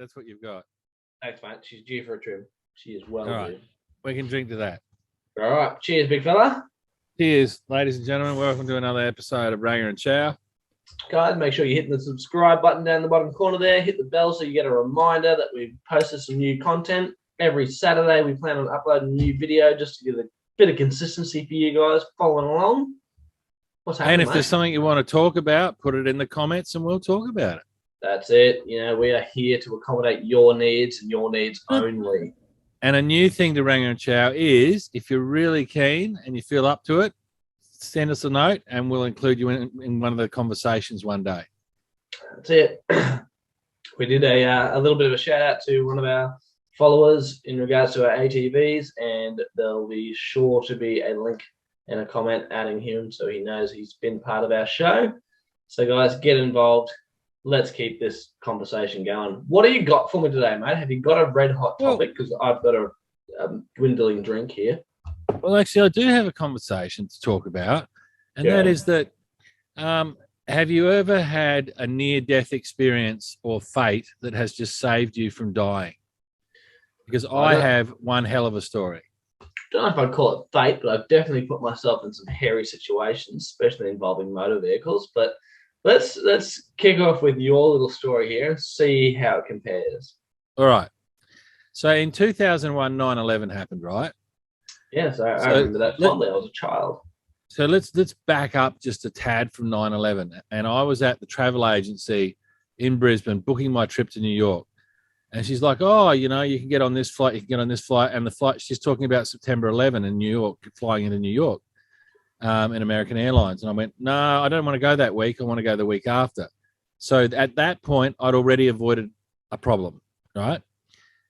That's what you've got. Thanks, mate. She's due for a trim. She is well All right. due. We can drink to that. All right. Cheers, big fella. Cheers, ladies and gentlemen. Welcome to another episode of Ranger and Chow. Guys, make sure you hit the subscribe button down the bottom corner there. Hit the bell so you get a reminder that we've posted some new content. Every Saturday, we plan on uploading a new video just to give a bit of consistency for you guys following along. What's happening, And if mate? there's something you want to talk about, put it in the comments and we'll talk about it. That's it. You know, we are here to accommodate your needs and your needs only. And a new thing to Ranger and Chow is, if you're really keen and you feel up to it, send us a note and we'll include you in one of the conversations one day. That's it. We did a little bit of a shout out to one of our followers in regards to our ATVs, and there'll be sure to be a link and a comment adding him so he knows he's been part of our show. So guys, get involved. Let's keep this conversation going. What do you got for me today, mate? Have you got a red hot topic? Because I've got a dwindling drink here. Well, actually, I do have a conversation to talk about, and that is that have you ever had a near-death experience or fate that has just saved you from dying? Because I have one hell of a story. Don't know if I'd call it fate, but I've definitely put myself in some hairy situations, especially involving motor vehicles. But let's kick off with your little story here and see how it compares. All right. So in 2001, 9/11 happened, right? Yes, I remember that fondly. I was a child. So let's back up just a tad from 9/11. And I was at the travel agency in Brisbane booking my trip to New York. And she's like, oh, you know, you can get on this flight, you can get on this flight. And the flight, she's talking about September 11 in New York, flying into New York in American Airlines. And I went, no, I don't want to go that week. I want to go the week after. So at that point, I'd already avoided a problem, right?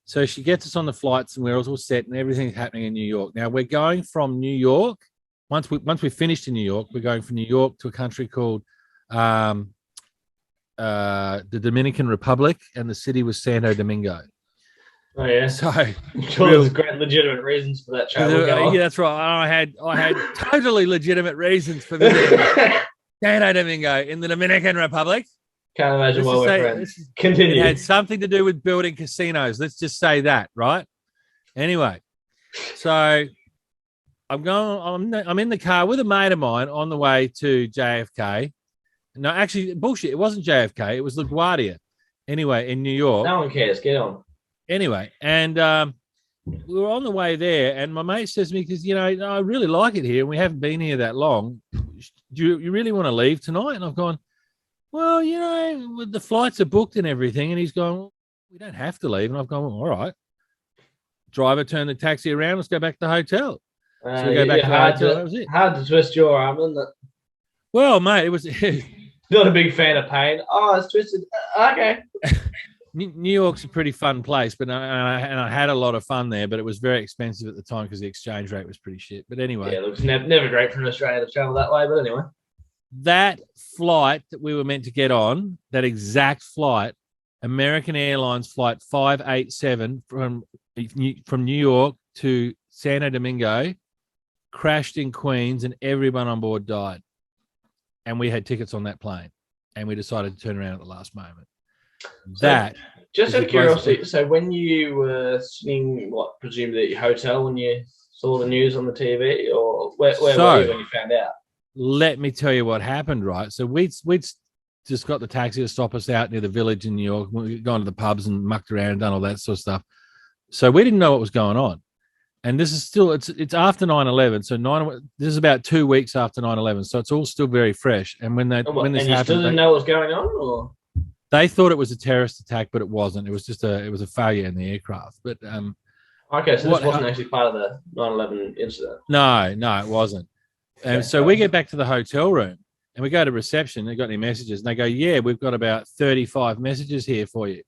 So she gets us on the flights and we're all set and everything's happening in New York. Now we're going from New York. Once we finished in New York, we're going from New York to a country called the Dominican Republic, and the city was Santo Domingo. Oh yeah. So I'm sure there's great legitimate reasons for that travel. Yeah, that's right. I had totally legitimate reasons for visiting Santo Domingo in the Dominican Republic. Can't imagine why we're friends. Continue. It had something to do with building casinos. Let's just say that, right? Anyway, so I'm in the car with a mate of mine on the way to JFK. No, actually, bullshit. It wasn't JFK. It was LaGuardia. Anyway, in New York. No one cares. Get on. Anyway, and we were on the way there, and my mate says to me, because, you know, I really like it here, and we haven't been here that long. Do you really want to leave tonight? And I've gone, well, you know, the flights are booked and everything. And he's gone, well, we don't have to leave. And I've gone, well, all right. Driver turned the taxi around. Let's go back to the hotel. So we go back to the hotel. That was it. Hard to twist your arm, isn't it? Well, mate, it was... Not a big fan of pain. Oh, it's twisted. Okay. New York's a pretty fun place, but I had a lot of fun there, but it was very expensive at the time because the exchange rate was pretty shit. But anyway. Yeah, it looks never great for an Australian to travel that way, but anyway. That flight that we were meant to get on, that exact flight, American Airlines flight 587 from New York to Santo Domingo, crashed in Queens and everyone on board died. And we had tickets on that plane, and we decided to turn around at the last moment. Just out of curiosity, so when you were sitting, presumably at your hotel when you saw the news on the TV, or where were you when you found out? Let me tell you what happened, right? So we'd just got the taxi to stop us out near the village in New York. We'd gone to the pubs and mucked around and done all that sort of stuff. So we didn't know what was going on. And this is still, it's after 9/11. So this is about 2 weeks after 9/11. So it's all still very fresh. And when this happened, you still didn't know what was going on, or they thought it was a terrorist attack, but it wasn't. It was just a failure in the aircraft. But okay, so this wasn't actually part of the 9/11 incident. No, it wasn't. And so we get back to the hotel room and we go to reception. They got any messages? And they go, yeah, we've got about 35 messages here for you.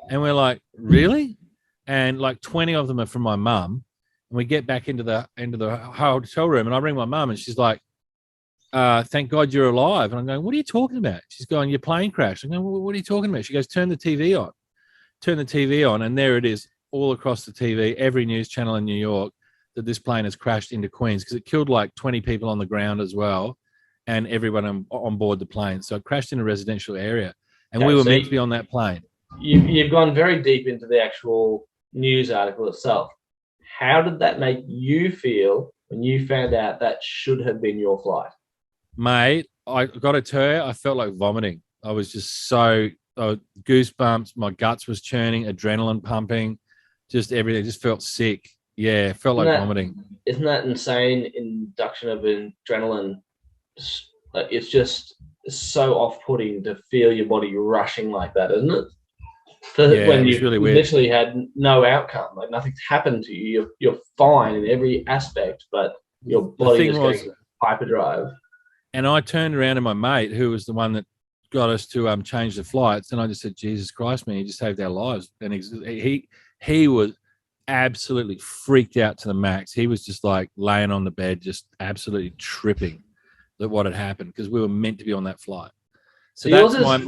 And we're like, really? And like 20 of them are from my mum. And we get back into the hotel room, and I ring my mum, and she's like, thank God you're alive. And I'm going, what are you talking about? She's going, your plane crashed. I'm going, what are you talking about? She goes, turn the TV on. Turn the TV on, and there it is, all across the TV, every news channel in New York, that this plane has crashed into Queens, because it killed like 20 people on the ground as well, and everyone on board the plane. So it crashed in a residential area, and we were meant to be on that plane. you've gone very deep into the actual news article itself. How did that make you feel when you found out that should have been your flight? Mate, I got to tell you, I felt like vomiting. I was just so goosebumps. My guts was churning, adrenaline pumping, just everything. Just felt sick. Yeah, felt Isn't like that vomiting. isn't that insane induction of adrenaline? Like it's just so off-putting to feel your body rushing like that, isn't it? Yeah, When it was you really weird. literally had no outcome, like nothing's happened to you, you're fine in every aspect, but your The body thing just goes was, into hyperdrive. and I turned around to my mate, who was the one that got us to change the flights, and I just said, "Jesus Christ, man, he just saved our lives." And he was absolutely freaked out to the max. He was just like laying on the bed, just absolutely tripping that what had happened because we were meant to be on that flight. So So yours that's is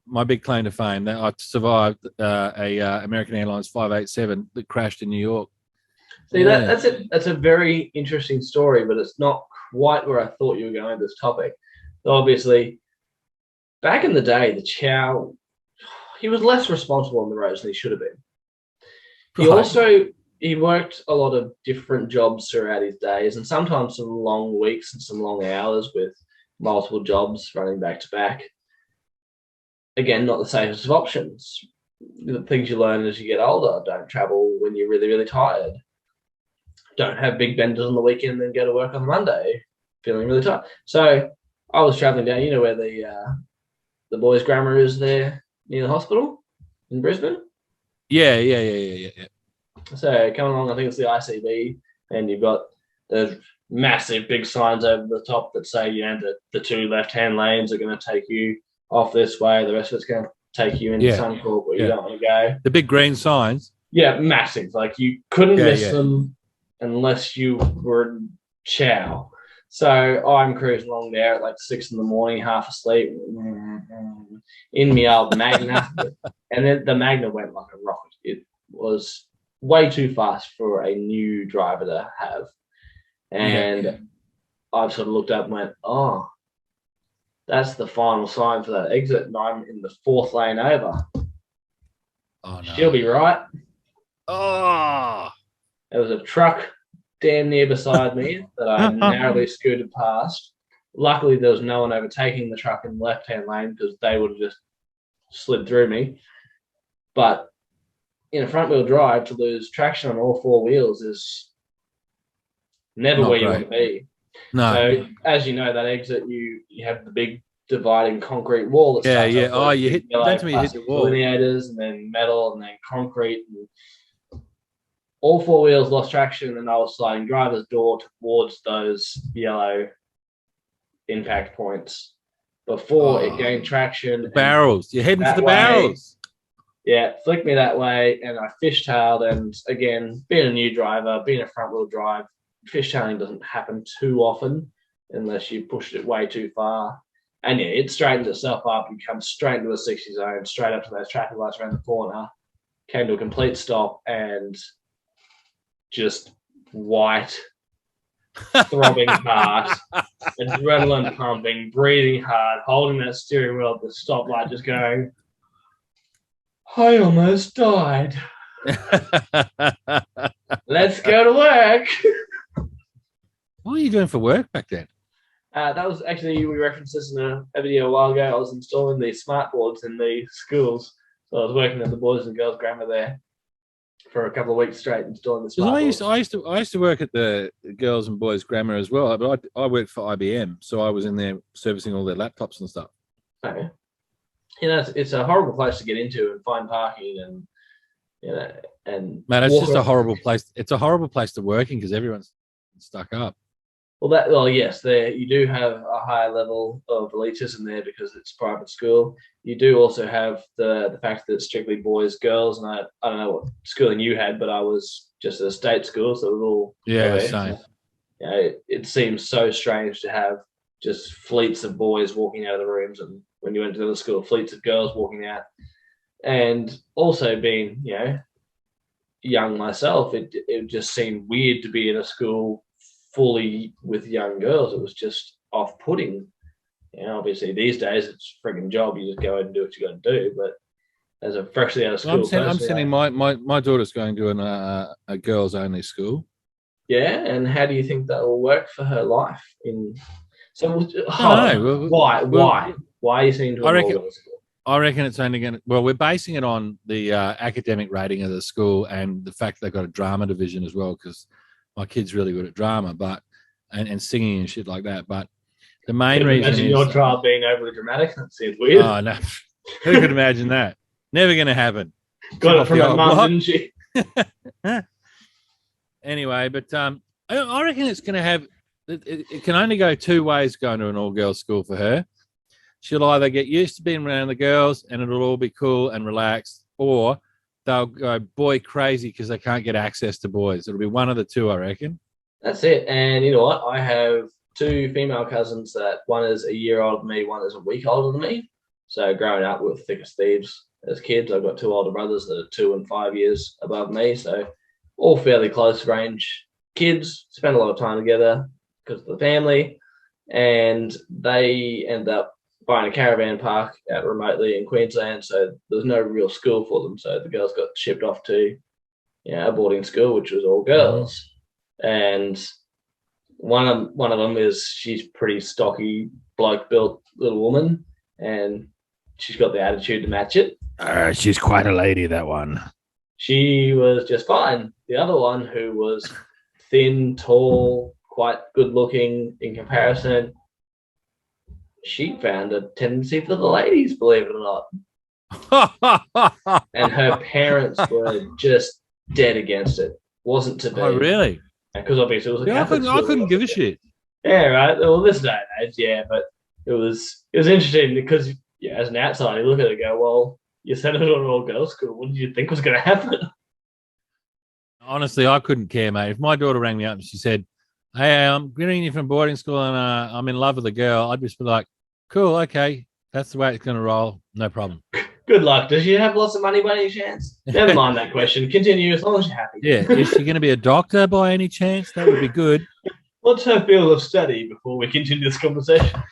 my big claim to fame, that I survived a American Airlines 587 that crashed in New York. see that Yeah. that's a very interesting story, but it's not quite where I thought you were going with this topic. So obviously, back in the day, the Chow he was less responsible on the roads than he should have been. He Right. also he worked a lot of different jobs throughout his days, and sometimes some long weeks and some long hours with multiple jobs running back to back. Again, not the safest of options. The things you learn as you get older: don't travel when you're really, really tired. Don't have big benders on the weekend, and then go to work on Monday feeling really tired. So I was traveling down. You know where the boys' grammar is there near the hospital in Brisbane. Yeah. So coming along, I think it's the ICB, and you've got the massive big signs over the top that say, the two left-hand lanes are going to take you off this way. The rest of it's going to take you into Yeah. Suncorp where you Yeah. don't want to go. The big green signs. Yeah, massive. Like you couldn't Yeah. miss Yeah. them unless you were chow. So I'm cruising along there at like 6 in the morning, half asleep, in my old Magna, and then the Magna went like a rocket. It was way too fast for a new driver to have, Yeah. and I've sort of looked up and went, "Oh, that's the final sign for that exit," and I'm in the fourth lane over. Oh She'll no. be right. Oh. There was a truck damn near beside me that I narrowly scooted past. Luckily, there was no one overtaking the truck in the left-hand lane because they would have just slid through me. But in a front-wheel drive, to lose traction on all four wheels is never Not where you want great. to be. No. So, as you know, that exit, you have the big dividing concrete wall that Yeah. starts Yeah. off Oh, with you big hit. Don't yellow tell me you hit the plastic wall. delineators, and then metal, and then concrete. And all four wheels lost traction, and I was sliding driver's door towards those yellow impact points before it Oh, gained traction the and barrels. You're heading for that the way. barrels. Yeah, flicked me that way, and I fishtailed. And again, being a new driver, being a front wheel drive, fishtailing doesn't happen too often unless you pushed it way too far. And yeah, it straightens itself up. You come straight into a 60 zone, straight up to those traffic lights around the corner, came to a complete stop, and just white, throbbing heart, adrenaline pumping, breathing hard, holding that steering wheel at the stoplight, just going, I almost died. Let's go to work. What were you doing for work back then? That was actually, we referenced this in a video a while ago. I was installing the smart boards in the schools. So I was working at the boys and girls grammar there for a couple of weeks straight, installing the Because smart boards. I used to work at the girls and boys grammar as well, but I worked for IBM, so I was in there servicing all their laptops and stuff. Okay. It's a horrible place to get into and find parking and and Man, it's walk just a around. horrible place. It's a horrible place to work in because everyone's stuck up. Well, yes, there you do have a higher level of elitism there because it's private school. You do also have the fact that it's strictly boys, girls, and I don't know what schooling you had, but I was just at a state school, so it was all Yeah, co-ed. same. It seems so strange to have just fleets of boys walking out of the rooms, and when you went to the school, fleets of girls walking out. And also being, young myself, it just seemed weird to be in a school fully with young girls. It was just off-putting. Obviously these days it's a frigging job. You just go out and do what you got to do. But as a freshly out of Well, school I'm person. sending my daughter's going to a girls only school. Yeah, and how do you think that will work for her life? So, hold I on. don't know. Why are you sending to I an reckon all-girls school? I reckon it's only going to. Well, we're basing it on the academic rating of the school and the fact they've got a drama division as well, because my kid's really good at drama, and singing and shit like that. But the main Couldn't reason imagine is, your child being overly dramatic. That seems weird. oh no, who could imagine that? Never going to happen. Got it Off from the her old mum, block. didn't she? Anyway, but I reckon it's going to have. It can only go two ways going to an all-girls school for her. She'll either get used to being around the girls and it'll all be cool and relaxed, or they'll go boy crazy because they can't get access to boys. It'll be one of the two, I reckon. That's it. And you know what? I have two female cousins that one is a year older than me, one is a week older than me. So growing up with thick as thieves as kids, I've got two older brothers that are 2 and 5 years above me. So all fairly close range kids, spend a lot of time together because of the family. And they end up buying a caravan park out remotely in Queensland. So there's no real school for them. So the girls got shipped off to a boarding school, which was all girls. And one of them is she's pretty stocky, bloke built little woman, and she's got the attitude to match it. She's quite a lady, that one. She was just fine. The other one, who was thin, tall, quite good looking in comparison, she found a tendency for the ladies, believe it or not. And her parents were just dead against it. Wasn't to be. Oh, really? Because obviously it was a Catholic I school. couldn't give a shit. Yeah, right. Well, this day and age, yeah, but it was interesting because as an outsider, you look at it and go, well, you sent her to an all-girls school. What did you think was going to happen? Honestly, I couldn't care, mate. If my daughter rang me up and she said, "Hey, I'm getting you from boarding school and I'm in love with a girl," I'd just be like, "Cool, okay, that's the way it's going to roll. No problem." Good luck. Does she have lots of money by any chance? Never mind that question. Continue as long as you're happy. Yeah, is she going to be a doctor by any chance? That would be good. What's her field of study before we continue this conversation?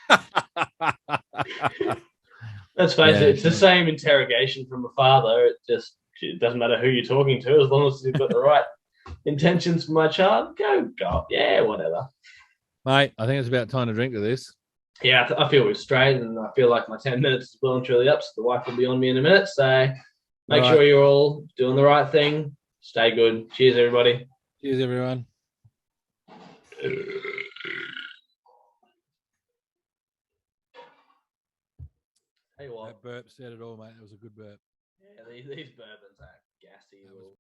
Let's face it, it's the same interrogation from a father. It doesn't matter who you're talking to, as long as you've got the right intentions for my child. Go. Yeah, whatever. Mate, I think it's about time to drink to this. Yeah, I feel we've strayed, and I feel like my 10 minutes is well and truly up, so the wife will be on me in a minute. So make sure you're all doing the right thing. Stay good. Cheers, everybody. Cheers, everyone. Hey, what? That burp said it all, mate. It was a good burp. Yeah, these bourbons are gassy.